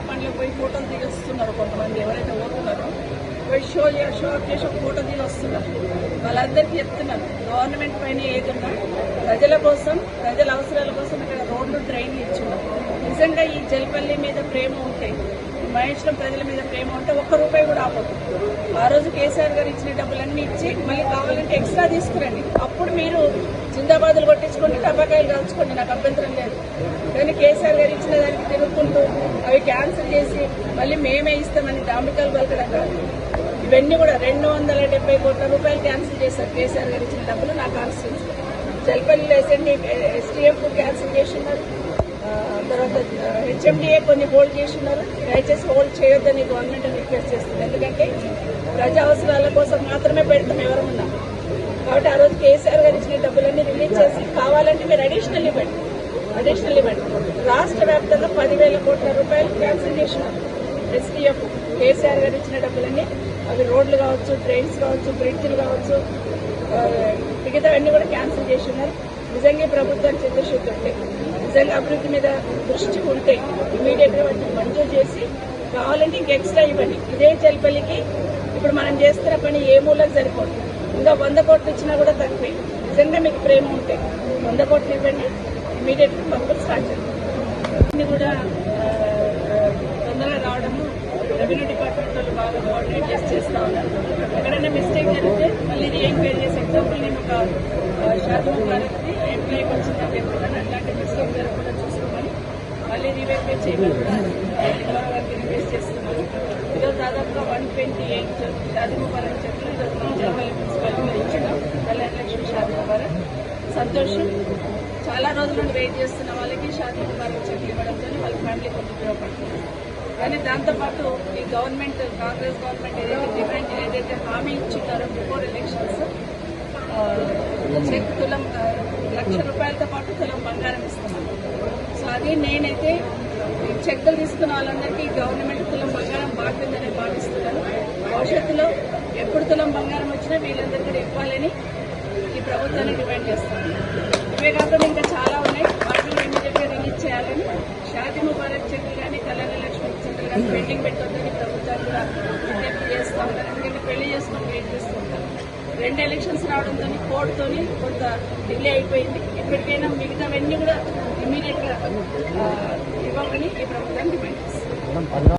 పనులకు పోయి ఫోటోలు దిగొస్తున్నారు. కొంతమంది ఎవరైతే పోతున్నారో పోయి షో అప్ చేసి ఒక ఫోటో దిగి వస్తున్నారు. వాళ్ళందరికీ చెప్తున్నారు, గవర్నమెంట్ పైన ఏదన్నా ప్రజల కోసం, ప్రజల అవసరాల కోసం ఇక్కడ రోడ్లు డ్రైన్లు ఇచ్చున్నారు. నిజంగా ఈ జల్పల్లి మీద ప్రేమ ఉంటే, మహేశ్వరం ప్రజల మీద ప్రేమ ఉంటే ఒక్క రూపాయి కూడా ఆపదు. ఆ రోజు కేసీఆర్ గారు ఇచ్చిన డబ్బులన్నీ ఇచ్చి మళ్ళీ కావాలంటే ఎక్స్ట్రా తీసుకురండి. అప్పుడు మీరు జిందాబాదులు కొట్టించుకోండి, టపాకాయలు కాల్చుకోండి, నాకు అభ్యంతరం లేదు. కానీ కేసీఆర్ గారు ఇచ్చిన దానికి తిరుగుకుంటూ అవి క్యాన్సిల్ చేసి మళ్ళీ మేమే ఇస్తామని డాంబికాలు పలకడం కాదు. ఇవన్నీ కూడా 270 కోట్ల రూపాయలు క్యాన్సిల్ చేశారు కేసీఆర్ గారు ఇచ్చిన డబ్బులు. నా కాన్స్టిట్యూన్సీ జల్పల్లిలో ఎస్టీఎఫ్ క్యాన్సిల్ చేస్తున్నారు. తర్వాత హెచ్ఎండిఏ కొన్ని హోల్డ్ చేస్తున్నారు. దయచేసి హోల్డ్ చేయొద్దని గవర్నమెంట్ రిక్వెస్ట్ చేస్తుంది. ఎందుకంటే ప్రజా అవసరాల కోసం మాత్రమే పెడతాం ఎవరన్నా. కాబట్టి ఆ రోజు కేసీఆర్ గారు ఇచ్చిన డబ్బులన్నీ రిలీజ్ చేసి కావాలంటే మీరు అడిషనల్ ఇవ్వండి. రాష్ట్ర వ్యాప్తంగా 10,000 కోట్ల రూపాయలు క్యాన్సిల్ చేసినారు ఎస్టీఎఫ్. కేసీఆర్ గారు ఇచ్చిన డబ్బులన్నీ అవి రోడ్లు కావచ్చు, ట్రైన్స్ కావచ్చు, బ్రిడ్జ్లు కావచ్చు, మిగతావన్నీ కూడా క్యాన్సిల్ చేస్తున్నారు. నిజంగా ప్రభుత్వానికి చిత్తశుద్ధి ఉంటే, నిజంగా అభివృద్ధి మీద దృష్టి ఉంటే ఇమీడియట్ గా వాటిని మంజూరు చేసి కావాలంటే ఇంక ఎక్స్ట్రా ఇవ్వండి. ఇదే జల్పల్లికి ఇప్పుడు మనం చేస్తున్న పని ఏ మూలకు సరిపోతుంది. ఇంకా 100 కోట్లు ఇచ్చినా కూడా తక్కువే. నిజంగా మీకు ప్రేమ ఉంటే 100 కోట్లు ఇవ్వండి, ఇమీడియట్ గా పనులు స్టార్ట్ చేయండి. ఇన్ని కూడా తొందరగా రావడము రెవెన్యూ డిపార్ట్మెంట్ వాళ్ళు బాగా కోఆర్డినేట్ చేస్తా ఉన్నారు. ఎక్కడైనా మిస్టేక్ జరిగితే మళ్ళీ రీఎంక్వైరీ చేసే ఎగ్జాంపుల్ నేను ఒక షాదీ గారికి ఎంప్లాయీకి వచ్చిందని చెప్తున్నాను. అట్లాంటి మిస్టేక్ జరగకుండా చూసుకోమని మళ్ళీ రీవెరిఫై చేయమని గారికి రిక్వెస్ట్ చేస్తున్నాను. ఈరోజు దాదాపుగా 128 షాదీ ముబారక్ చెట్లు ఈరోజు మన జల్పల్లి మున్సిపాలిటీలో ఇచ్చినాం. కళ్యాణలక్ష్మి షాదీ ముబారక్ సంతోషం. చాలా రోజుల నుండి వెయిట్ చేస్తున్న వాళ్ళకి షాదీ ముబారక్ చెట్లు ఇవ్వడంతో వాళ్ళ ఫ్యామిలీ కొంచెం ఉపయోగపడుతుంది. కానీ దాంతోపాటు ఈ గవర్నమెంట్, కాంగ్రెస్ గవర్నమెంట్ ఏదైతే హామీ ఇచ్చింటారో బిఫోర్ ఎలక్షన్స్ చెక్ తులం ₹1,00,000తో పాటు తులం బంగారం ఇస్తున్నాను. సో అది నేనైతే చెక్కులు తీసుకున్న వాళ్ళందరికీ గవర్నమెంట్ తులం బంగారం బాగుందని భావిస్తున్నాను. భవిష్యత్తులో ఎప్పుడు తులం బంగారం వచ్చినా వీళ్ళందరికీ కూడా ఇవ్వాలని ఈ ప్రభుత్వాన్ని డిమాండ్ చేస్తాను. ఇవే కాకుండా ఇంకా చాలా ఉన్నాయి, వాటిని ఇమీడియట్గా రిలీజ్ చేయాలని షాదీ ముబారక్ చెక్కులు కానీ కళ్యాణలక్ష్మి చెక్కులు కానీ పెండింగ్ పెట్టొద్దని ప్రభుత్వాన్ని కూడా విజ్ఞప్తి చేస్తూ ఉంటారు. ఎందుకంటే పెళ్లి చేసుకొని వెయిట్ చేస్తూ ఉంటారు. 2 ఎలక్షన్స్ రావడంతో కోర్టుతో కొంత డిలే అయిపోయింది. ఇప్పటికైనా మిగతావన్నీ కూడా ఇమీడియట్ గా ఇవ్వాలని ఈ ప్రభుత్వాన్ని డిమాండ్ చేస్తారు.